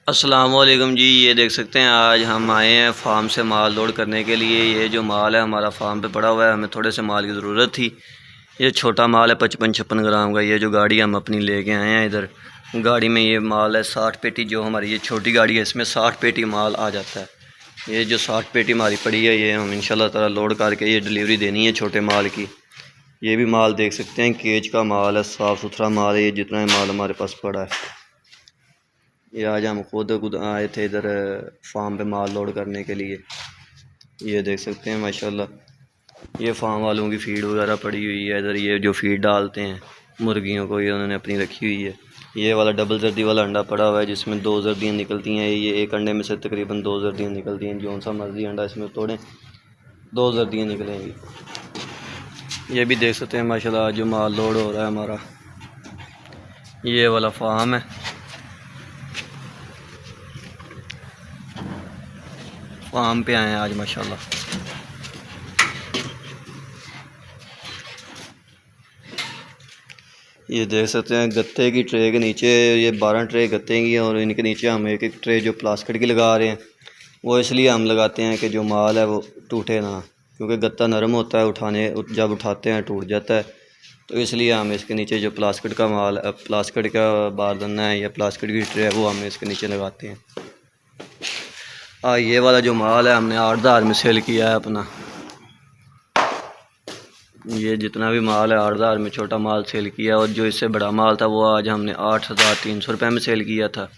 अस्सलाम वालेकुम जी। ये देख सकते हैं आज हम आए हैं फार्म से माल लोड करने के लिए। ये जो माल है हमारा फार्म पे पड़ा हुआ है, हमें थोड़े से माल की ज़रूरत थी। ये छोटा माल है 55-56 ग्राम का। ये जो गाड़ी हम अपनी लेके आए हैं इधर गाड़ी में ये माल है 60 पेटी। जो हमारी ये छोटी गाड़ी है इसमें 60 पेटी माल आ जाता है। ये जो 60 पेटी हमारी पड़ी है ये हम इंशाल्लाह ताला लोड करके ये डिलीवरी देनी है छोटे माल की। ये भी माल देख सकते हैं केज का माल है, साफ़ सुथरा माल है। ये जितना माल हमारे पास पड़ा है ये आज हम खुद आए थे इधर फार्म पे माल लोड करने के लिए। ये देख सकते हैं माशाल्लाह ये फार्म वालों की फ़ीड वगैरह पड़ी हुई है इधर। ये जो फ़ीड डालते हैं मुर्गियों को ये उन्होंने अपनी रखी हुई है। ये वाला डबल जर्दी वाला अंडा पड़ा हुआ है जिसमें 2 जर्दियाँ निकलती हैं। ये एक अंडे में से तकरीबन 2 जर्दियाँ निकलती हैं। जौन सा मर्जी अंडा इसमें तोड़ें 2 जर्दियाँ निकलेंगी। ये भी देख सकते हैं माशाल्लाह जो माल लोड हो रहा है हमारा। ये वाला फार्म है, फार्म पे आए हैं आज माशाल्लाह। ये देख सकते हैं गत्ते की ट्रे के नीचे ये 12 ट्रे गत्ते की हैं और इनके नीचे हम एक एक ट्रे जो प्लास्टिक की लगा रहे हैं। वो इसलिए हम लगाते हैं कि जो माल है वो टूटे ना, क्योंकि गत्ता नरम होता है, जब उठाते हैं टूट जाता है। तो इसलिए हम इसके नीचे जो प्लास्टिक का माल प्लास्टिक का बारदाना है या प्लास्टिक की ट्रे है वो हम इसके नीचे लगाते हैं। ये वाला जो माल है हमने 8,000 में सेल किया है अपना। ये जितना भी माल है 8,000 में छोटा माल सेल किया, और जो इससे बड़ा माल था वो आज हमने 8,300 रुपये में सेल किया था।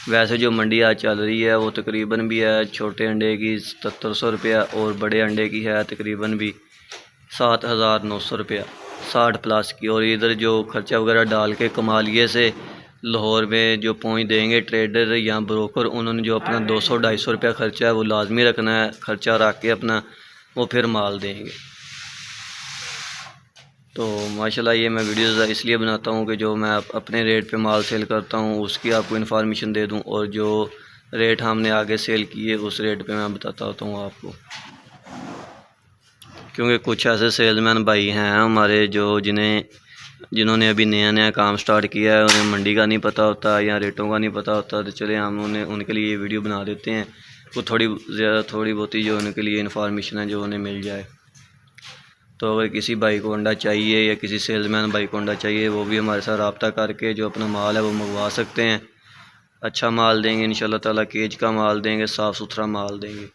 वैसे जो मंडी आज चल रही है वो तकरीबन भी है छोटे अंडे की 700 रुपया और बड़े अंडे की है तकरीबन भी 7,900 रुपया 60 प्लस की। और इधर जो खर्चा वगैरह डाल के कमालिए से लाहौर में जो पहुंच देंगे ट्रेडर या ब्रोकर, उन्होंने जो अपना 200-250 रुपया खर्चा है वो लाजमी रखना है। खर्चा रख के अपना वो फिर माल देंगे। तो माशाल्लाह ये मैं वीडियोज़ इसलिए बनाता हूँ कि जो मैं अपने रेट पे माल सेल करता हूँ उसकी आपको इन्फॉर्मेशन दे दूँ, और जो रेट हमने आगे सेल किए उस रेट पे मैं बताता होता हूँ आपको। क्योंकि कुछ ऐसे सेल्समैन भाई हैं हमारे जो जिन्होंने अभी नया नया काम स्टार्ट किया है, उन्हें मंडी का नहीं पता होता या रेटों का नहीं पता होता। तो चले हम उनके लिए ये वीडियो बना देते हैं, वो थोड़ी बहुत ही जो उनके लिए इन्फॉर्मेशन है जो उन्हें मिल जाए। तो अगर किसी भाई को अंडा चाहिए या किसी सेल्समैन भाई को अंडा चाहिए वो भी हमारे साथ रब्ता करके जो अपना माल है वो मंगवा सकते हैं। अच्छा माल देंगे इंशाल्लाह ताला, केज का माल देंगे, साफ़ सुथरा माल देंगे।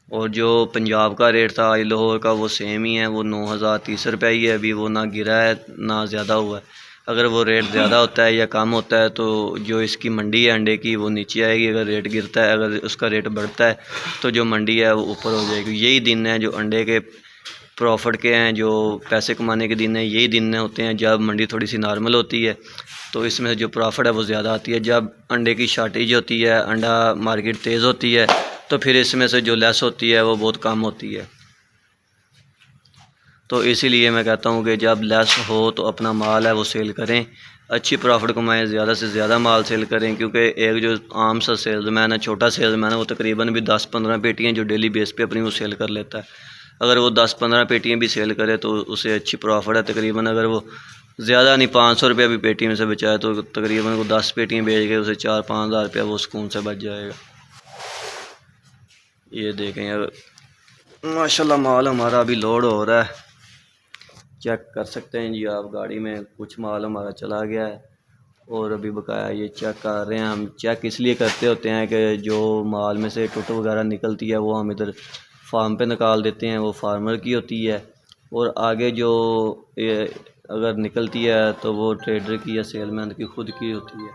और जो पंजाब का रेट था आज लाहौर का वो सेम ही है, वो 9,030 रुपये ही है अभी। वो ना गिरा है ना ज़्यादा हुआ है। अगर वो रेट ज़्यादा होता है या कम होता है तो जो इसकी मंडी है अंडे की वो नीचे आएगी। अगर रेट गिरता है, अगर उसका रेट बढ़ता है तो जो मंडी है वो ऊपर हो जाएगी। यही दिन है जो अंडे के प्रॉफिट के हैं, जो पैसे कमाने के दिन है, यही दिन होते हैं जब मंडी थोड़ी सी नॉर्मल होती है तो इसमें जो प्रॉफिट है वो ज़्यादा आती है। जब अंडे की शार्टेज होती है, अंडा मार्केट तेज़ होती है, तो फिर इसमें से जो लेस होती है वो बहुत कम होती है। तो इसीलिए मैं कहता हूँ कि जब लेस हो तो अपना माल है वो सेल करें, अच्छी प्रॉफिट कमाएं, ज़्यादा से ज़्यादा माल सेल करें। क्योंकि एक जो आम सा सेल्समैन है, छोटा सेल्समैन है, वो तकरीबन भी 10-15 पेटियाँ जो डेली बेस पे अपनी वो सेल कर लेता है। अगर वो 10-15 पेटियाँ भी सेल करे तो उसे अच्छी प्रॉफिट है। तकरीबन अगर वो ज़्यादा नहीं 500 रुपया भी पेटी में से बचाए तो तकरीबन वो 10 पेटियाँ बेच के उसे 4-5 हज़ार रुपया वो सुकून से बच जाएगा। ये देखें अगर माशाल्लाह माल हमारा अभी लोड हो रहा है, चेक कर सकते हैं जी आप। गाड़ी में कुछ माल हमारा चला गया है और अभी बकाया ये चेक कर रहे हैं। हम चेक इसलिए करते होते हैं कि जो माल में से टुट वगैरह निकलती है वो हम इधर फार्म पे निकाल देते हैं, वो फार्मर की होती है। और आगे जो अगर निकलती है तो वो ट्रेडर की या सेलमैन की खुद की होती है।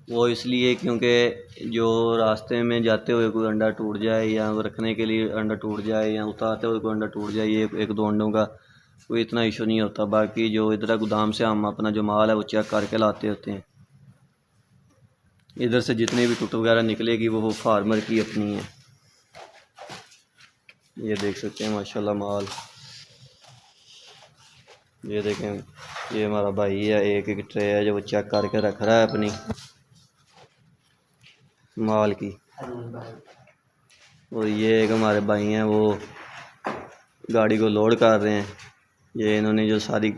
वो इसलिए क्योंकि जो रास्ते में जाते हुए कोई अंडा टूट जाए या रखने के लिए अंडा टूट जाए या उतारते हुए कोई अंडा टूट जाए, ये 1-2 अंडों का कोई इतना इशू नहीं होता। बाकी जो इधर गोदाम से हम अपना जो माल है वो चेक करके लाते होते हैं। इधर से जितनी भी टूट वगैरह निकलेगी वो फार्मर की अपनी है। ये देख सकते हैं माशाल्लाह माल। ये देखें ये हमारा भाई है, एक एक ट्रे है जो वो चेक करके रख रहा है अपनी माल की। और ये एक हमारे भाई हैं वो गाड़ी को लोड कर रहे हैं। ये इन्होंने जो सारी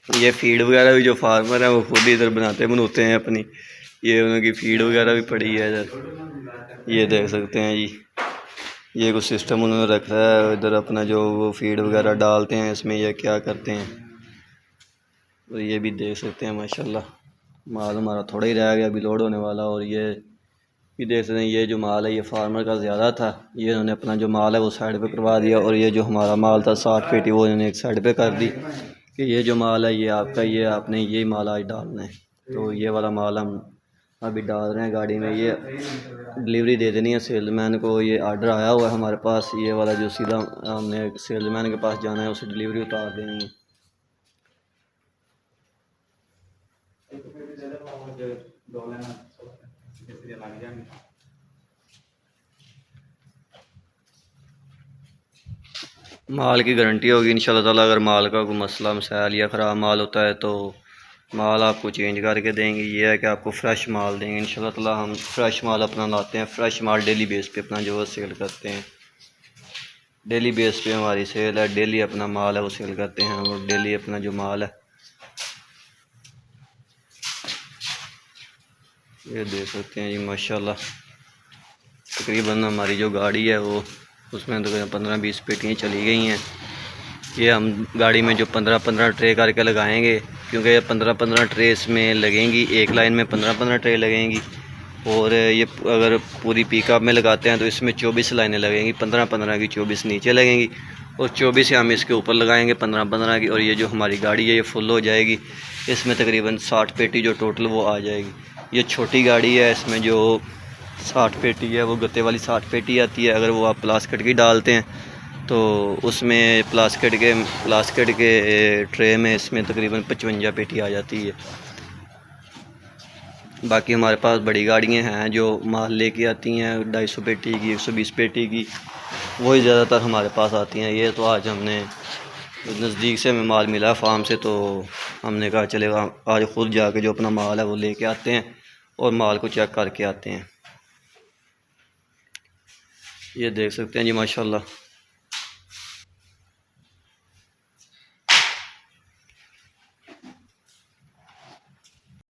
ये फीड वगैरह भी जो फार्मर है वो खुद ही इधर बनाते हैं अपनी। ये उनकी फीड वगैरह भी पड़ी है इधर, ये देख सकते हैं जी। ये कुछ सिस्टम उन्होंने रखा है इधर अपना, जो वो फीड वगैरह डालते हैं इसमें, ये क्या करते हैं। तो ये भी देख सकते हैं माशाल्लाह, माल हमारा थोड़ा ही रह गया अभी लोड होने वाला। और ये भी देख सकते हैं, ये जो माल है ये फार्मर का ज़्यादा था, ये इन्होंने अपना जो माल है वो साइड पे करवा दिया। और ये जो हमारा माल था 60 पेटी वो इन्होंने एक साइड पे कर दी कि ये जो माल है ये आपका, ये आपने ये माल आज डालना है। तो ये वाला माल हम अभी डाल रहे हैं गाड़ी में। ये डिलीवरी दे देनी है सेल्समैन को, ये आर्डर आया हुआ है हमारे पास। ये वाला जो सीधा हमने सेल्समैन के पास जाना है, उसे डिलीवरी उतार देनी है। माल की गारंटी होगी इंशाल्लाह ताला। अगर माल का कोई मसला मसाइल या ख़राब माल होता है तो माल आपको चेंज करके देंगे। ये है कि आपको फ़्रेश माल देंगे इंशाल्लाह ताला। हम फ़्रेश माल अपना लाते हैं, फ़्रेश माल डेली बेस पे अपना जो है सेल करते हैं। डेली बेस पे हमारी सेल है, डेली अपना माल है वो सेल करते हैं और डेली अपना जो माल है ये देख सकते हैं जी माशाल्लाह। तकरीबन हमारी जो गाड़ी है वो उसमें तो 15-20 पेटियाँ चली गई हैं। ये हम गाड़ी में जो 15-15 ट्रे करके लगाएंगे, क्योंकि 15-15 ट्रे इसमें लगेंगी, एक लाइन में 15-15 ट्रे लगेंगी। और ये अगर पूरी पिकअप में लगाते हैं तो इसमें 24 लाइनें लगेंगी, 15-15 की 24 नीचे लगेंगी और 24 हम इसके ऊपर लगाएंगे 15-15 की। और ये जो हमारी गाड़ी है ये फुल हो जाएगी, इसमें तकरीबन 60 पेटी जो टोटल वो आ जाएगी। ये छोटी गाड़ी है, इसमें जो 60 पेटी है वो गत्ते वाली 60 पेटी आती है। अगर वो आप प्लास्टिक की डालते हैं तो उसमें प्लास्टिक के ट्रे में इसमें तकरीबन 55 पेटी आ जाती है। बाकी हमारे पास बड़ी गाड़ियाँ हैं जो माल लेके आती हैं 250 पेटी की, 120 पेटी की, वही ज़्यादातर हमारे पास आती हैं। ये तो आज हमने नज़दीक से हमें माल मिला फार्म से, तो हमने कहा चलेगा आज ख़ुद जाके जो अपना माल है वो लेके आते हैं और माल को चेक करके आते हैं। ये देख सकते हैं जी माशाल्लाह।